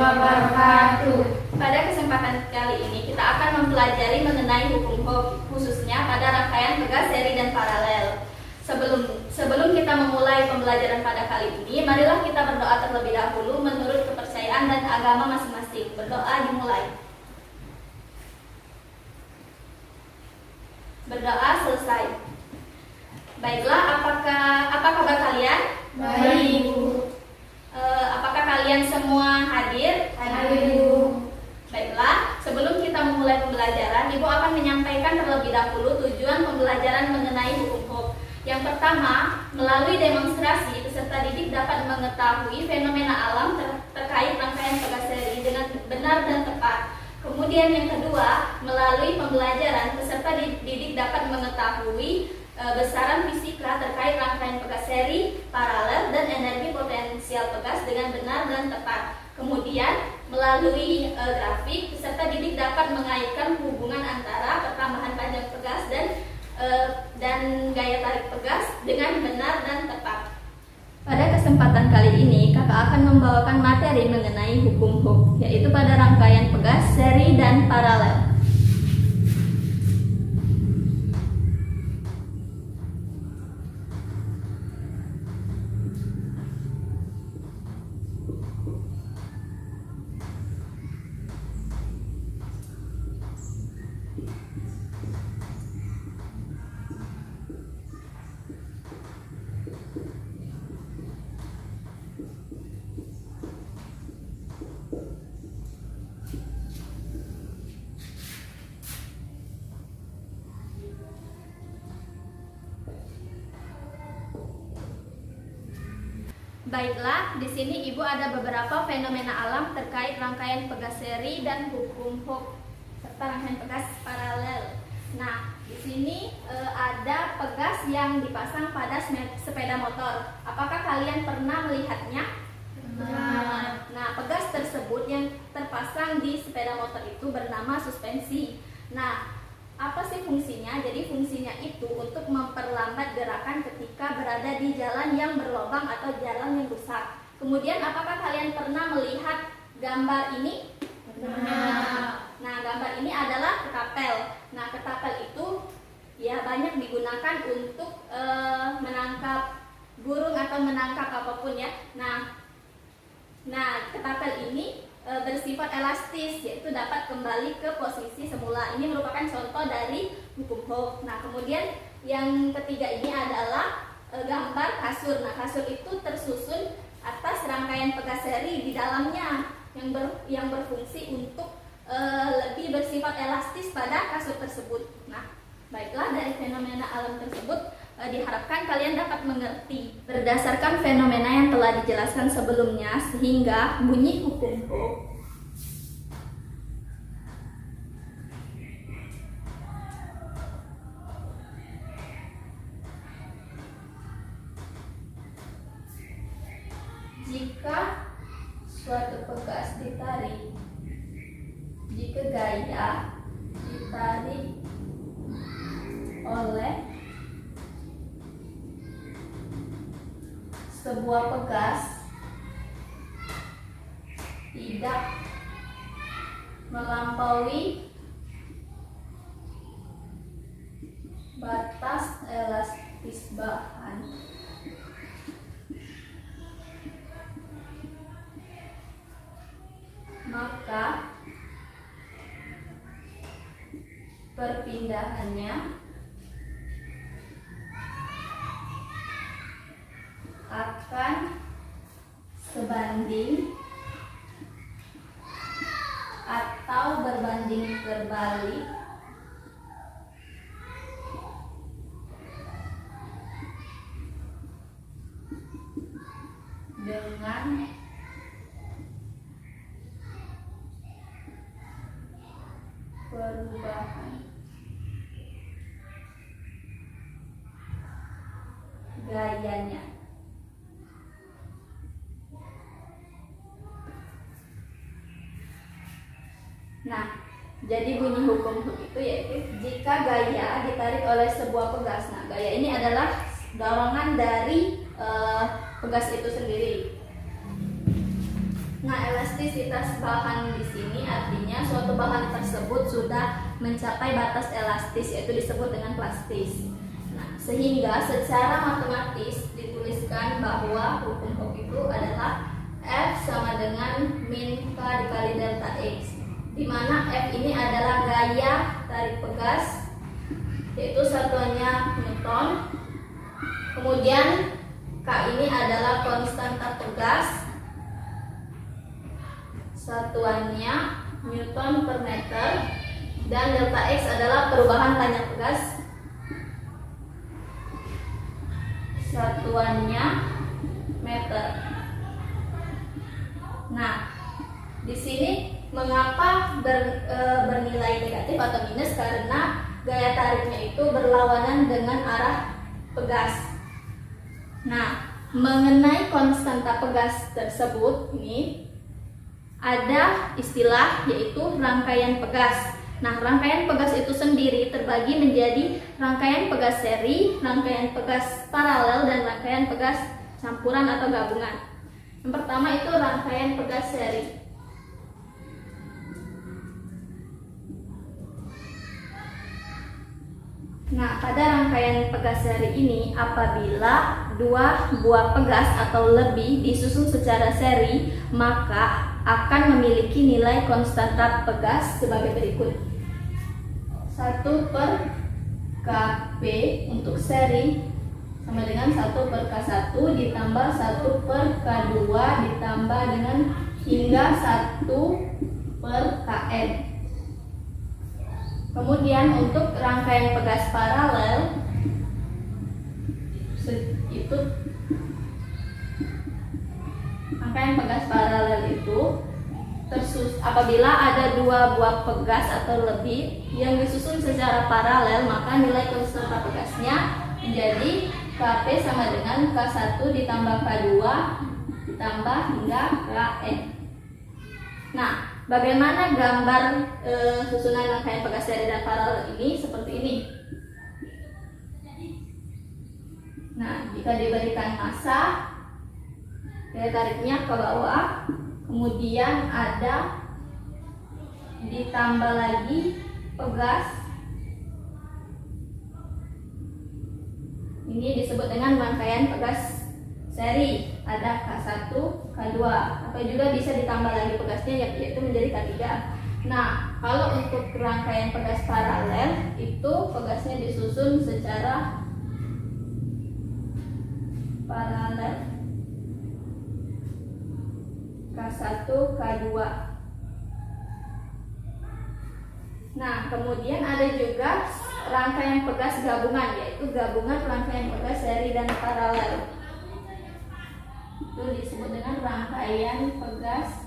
wabarakatuh. Pada kesempatan kali ini kita akan mempelajari mengenai hukum Hooke, khususnya pada rangkaian pegas, seri, dan paralel. Sebelum kita memulai pembelajaran pada kali ini, marilah kita berdoa terlebih dahulu menurut kepercayaan dan agama masing-masing. Berdoa dimulai. Berdoa selesai. Baiklah, apa kabar kalian? Baik, Bu. Apakah kalian semua hadir? Hadir, Bu. Baiklah, sebelum kita memulai pembelajaran, Ibu akan menyampaikan terlebih dahulu tujuan pembelajaran mengenai hukum Hooke. Yang pertama, melalui demonstrasi, peserta didik dapat mengetahui fenomena alam terkait rangkaian pegas seri dengan benar dan tepat. Kemudian yang kedua, melalui pembelajaran, peserta didik dapat mengetahui besaran fisika terkait rangkaian pegas seri, paralel, dan energi potensial pegas dengan benar dan tepat. Kemudian, melalui grafik, peserta didik dapat mengaitkan hubungan antara pertambahan panjang pegas dan gaya tarik pegas dengan benar dan tepat. Pada kesempatan kali ini, kakak akan membawakan materi mengenai hukum Hooke, yaitu pada rangkaian pegas, seri, dan paralel. Baiklah, di sini Ibu ada beberapa fenomena alam terkait rangkaian pegas seri dan hukum Hooke serta rangkaian pegas paralel. Nah, di sini ada pegas yang dipasang pada sepeda motor. Apakah kalian pernah melihatnya? Nah, pegas tersebut yang terpasang di sepeda motor itu bernama suspensi. Nah, apa sih fungsinya? Jadi fungsinya itu untuk memperlambat gerakan ketika berada di jalan yang berlubang atau jalan yang rusak. Kemudian apakah kalian pernah melihat gambar ini? Nah, gambar ini adalah ketapel. Nah, ketapel itu ya banyak digunakan untuk menangkap burung atau menangkap apapun ya. Nah, ketapel ini bersifat elastis, yaitu dapat kembali ke posisi semula. Ini merupakan contoh dari hukum Hooke. Nah, kemudian yang ketiga ini adalah gambar kasur. Nah, kasur itu tersusun atas rangkaian pegas seri di dalamnya yang berfungsi untuk lebih bersifat elastis pada kasur tersebut. Nah, baiklah, dari fenomena alam tersebut diharapkan kalian dapat mengerti berdasarkan fenomena yang telah dijelaskan sebelumnya, sehingga bunyi hukum Hooke. Jika suatu pegas ditarik, jika gaya ditarik oleh sebuah pegas tidak melampaui batas elastis bahan, maka perpindahannya akan sebanding atau berbanding terbalik dengan perubahan gayanya. Nah, jadi bunyi hukum Hooke itu yaitu jika gaya ditarik oleh sebuah pegas. Nah, gaya ini adalah dorongan dari pegas itu sendiri. Nah, elastisitas bahan di sini artinya suatu bahan tersebut sudah mencapai batas elastis, yaitu disebut dengan plastis. Nah, sehingga secara matematis dituliskan bahwa hukum Hooke itu adalah F sama dengan min K dikali delta X, di mana F ini adalah gaya tarik pegas, yaitu satuannya Newton. Kemudian K ini adalah konstanta pegas, satuannya Newton per meter, dan delta X adalah perubahan tanya pegas, satuannya meter. Nah, di sini mengapa bernilai negatif atau minus? Karena gaya tariknya itu berlawanan dengan arah pegas. Nah, mengenai konstanta pegas tersebut ini ada istilah yaitu rangkaian pegas. Nah, rangkaian pegas itu sendiri terbagi menjadi rangkaian pegas seri, rangkaian pegas paralel, dan rangkaian pegas campuran atau gabungan. Yang pertama itu rangkaian pegas seri. Nah, pada rangkaian pegas seri ini, apabila dua buah pegas atau lebih disusun secara seri, maka akan memiliki nilai konstanta pegas sebagai berikut. 1 per Kp untuk seri sama dengan 1 per K1 ditambah 1 per K2 ditambah dengan hingga 1 per Kn. Kemudian untuk rangkaian pegas paralel itu rangkaian pegas paralel itu apabila ada dua buah pegas atau lebih yang disusun secara paralel, maka nilai konstanta pegasnya menjadi Kp sama dengan K1 ditambah K2 ditambah hingga Kn. Nah, bagaimana gambar susunan rangkaian pegas seri dan paralel ini? Seperti ini. Nah, jika diberikan massa, daya tariknya ke bawah, kemudian ada ditambah lagi pegas, ini disebut dengan rangkaian pegas seri, ada K1, K2, atau juga bisa ditambah lagi pegasnya, yaitu menjadi K3. Nah, kalau untuk rangkaian pegas paralel itu pegasnya disusun secara paralel, K1, K2. Nah, kemudian ada juga rangkaian pegas gabungan, yaitu gabungan rangkaian pegas seri dan paralel. Itu disebut dengan rangkaian pegas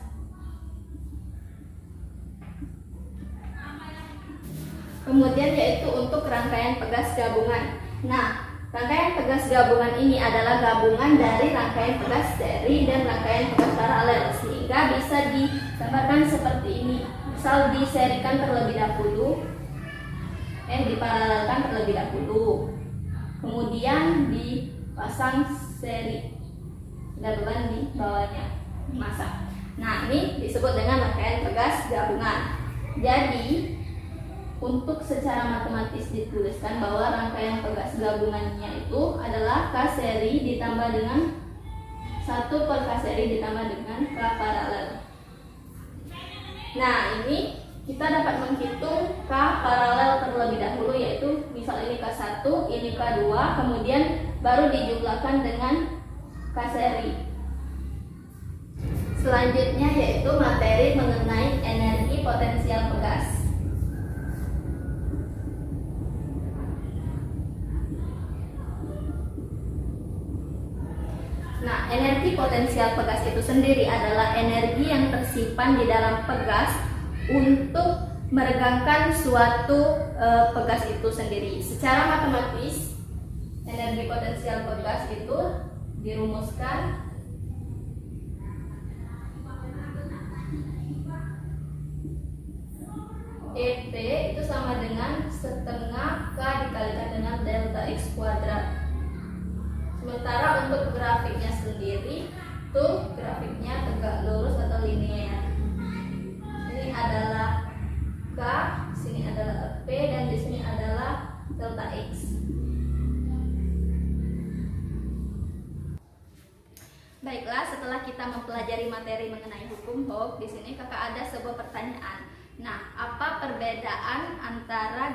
kemudian yaitu untuk rangkaian pegas gabungan. Nah, rangkaian pegas gabungan ini adalah gabungan dari rangkaian pegas seri dan rangkaian pegas paralel, sehingga bisa digambarkan seperti ini. Misal diserikan terlebih dahulu, diparalelkan terlebih dahulu, kemudian dipasang seri, ada beban di bawahnya, massa. Nah, ini disebut dengan rangkaian pegas gabungan. Jadi untuk secara matematis dituliskan bahwa rangkaian pegas gabungannya itu adalah K seri ditambah dengan 1 per K seri ditambah dengan K paralel. Nah, ini kita dapat menghitung K paralel terlebih dahulu, yaitu misal ini K1, ini K2, kemudian baru dijumlahkan dengan K seri. Selanjutnya yaitu materi mengenai energi potensial pegas. Nah, energi potensial pegas itu sendiri adalah energi yang tersimpan di dalam pegas untuk meregangkan suatu pegas itu sendiri. Secara matematis, energi potensial pegas itu dirumuskan EP itu sama dengan setengah K dikalikan dengan delta X kuadrat. Sementara untuk grafiknya sendiri, tuh grafiknya tegak lurus atau Baiklah, setelah kita mempelajari materi mengenai hukum Hooke, di sini kakak ada sebuah pertanyaan. Nah, apa perbedaan antara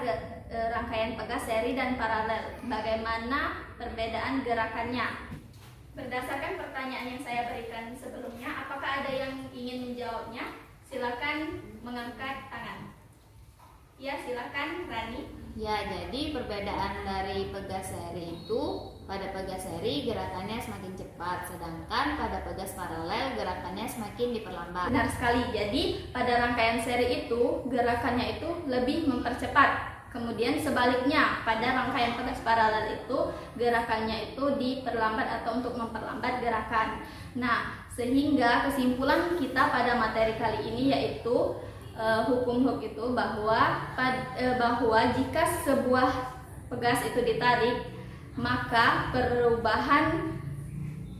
rangkaian pegas seri dan paralel? Bagaimana perbedaan gerakannya? Berdasarkan pertanyaan yang saya berikan sebelumnya, apakah ada yang ingin menjawabnya? Silakan mengangkat tangan. Ya, silakan Rani. Ya, jadi perbedaan dari pegas seri itu, pada pegas seri gerakannya semakin cepat, sedangkan pada pegas paralel gerakannya semakin diperlambat. Benar sekali. Jadi pada rangkaian seri itu gerakannya itu lebih mempercepat. Kemudian sebaliknya pada rangkaian pegas paralel itu gerakannya itu diperlambat atau untuk memperlambat gerakan. Nah, sehingga kesimpulan kita pada materi kali ini yaitu hukum Hooke itu bahwa jika sebuah pegas itu ditarik, maka perubahan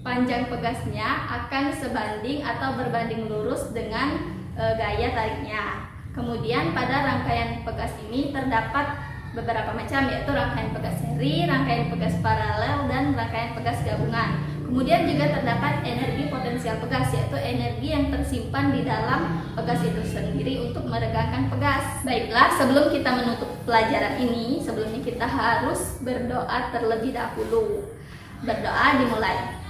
panjang pegasnya akan sebanding atau berbanding lurus dengan gaya tariknya. Kemudian pada rangkaian pegas ini terdapat beberapa macam, yaitu rangkaian pegas seri, rangkaian pegas paralel, dan rangkaian pegas gabungan. Kemudian juga terdapat energi potensial pegas, yaitu energi yang tersimpan di dalam pegas itu sendiri untuk meregangkan pegas. Baiklah, sebelum kita menutup pelajaran ini, sebelumnya kita harus berdoa terlebih dahulu. Berdoa dimulai.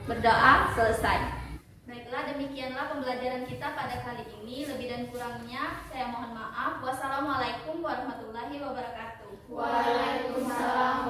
Berdoa selesai. Baiklah, demikianlah pembelajaran kita pada kali ini. Lebih dan kurangnya saya mohon maaf. Wassalamualaikum warahmatullahi wabarakatuh. Waalaikumsalam